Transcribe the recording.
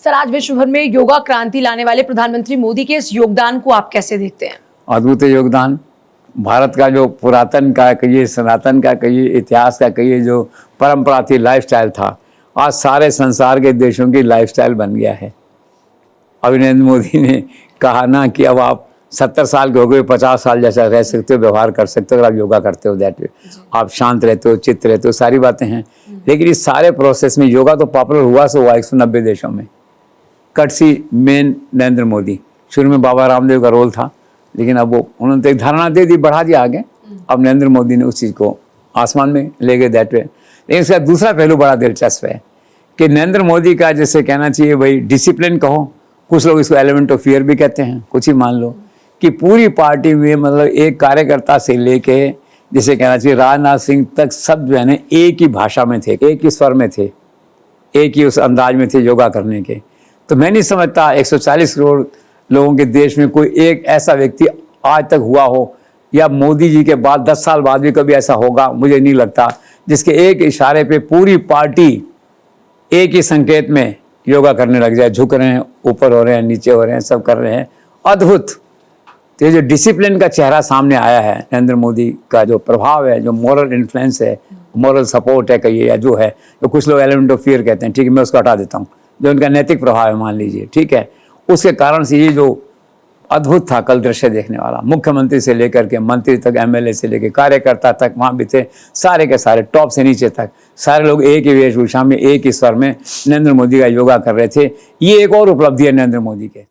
Sir, आज विश्व भर में योगा क्रांति लाने वाले प्रधानमंत्री मोदी के इस योगदान को आप कैसे देखते हैं? अद्भुत योगदान। भारत का जो पुरातन का कहिए, सनातन का कहिए, इतिहास का कहिए, जो परंपरा थी, लाइफस्टाइल था, आज सारे संसार के देशों की लाइफस्टाइल बन गया है। अभी नरेंद्र मोदी ने कहा ना कि अब आप 70 साल के हो गए, 50 साल जैसा रह सकते हो, व्यवहार कर सकते हो अगर आप योगा करते हो, दैट वे आप शांत रहते हो, चित्त रहते हो, सारी बातें हैं। लेकिन इस सारे प्रोसेस में योगा तो पॉपुलर हुआ सो हुआ 190 देशों में। कटसी मेन नरेंद्र मोदी, शुरू में बाबा रामदेव का रोल था, लेकिन अब वो उन्होंने तो एक धारणा दे दी, बढ़ा दिया आगे। अब नरेंद्र मोदी ने उस चीज़ को आसमान में ले गए, दैट वे। लेकिन इसका दूसरा पहलू बड़ा दिलचस्प है कि नरेंद्र मोदी का जैसे कहना चाहिए भाई डिसिप्लिन कहो, कुछ लोग इसको एलिमेंट ऑफ फियर भी कहते हैं, कुछ ही मान लो कि पूरी पार्टी में मतलब एक कार्यकर्ता से लेके जिसे कहना चाहिए राजनाथ सिंह तक सब जो है ना एक ही भाषा में थे, एक ही स्वर में थे, एक ही उस अंदाज में थे योगा करने के। तो मैं नहीं समझता 140 करोड़ लोगों के देश में कोई एक ऐसा व्यक्ति आज तक हुआ हो, या मोदी जी के बाद 10 साल बाद भी कभी ऐसा होगा, मुझे नहीं लगता, जिसके एक इशारे पे पूरी पार्टी एक ही संकेत में योगा करने लग जाए, झुक रहे हैं, ऊपर हो रहे हैं, नीचे हो रहे हैं, सब कर रहे हैं। अद्भुत। तो ये जो डिसिप्लिन का चेहरा सामने आया है, नरेंद्र मोदी का जो प्रभाव है, जो मॉरल इन्फ्लुएंस है, मॉरल सपोर्ट है कहिए, या जो है, जो कुछ लोग एलिमेंट ऑफ फियर कहते हैं, ठीक है, मैं उसको हटा देता हूँ, जो उनका नैतिक प्रभाव है मान लीजिए, ठीक है, उसके कारण से ये जो अद्भुत था कल दृश्य देखने वाला, मुख्यमंत्री से लेकर के मंत्री तक, एमएलए से लेकर कार्यकर्ता तक वहाँ भी थे, सारे के सारे टॉप से नीचे तक सारे लोग एक ही वेशभूषा में, एक ही स्वर में नरेंद्र मोदी का योगा कर रहे थे। ये एक और उपलब्धि है नरेंद्र मोदी के।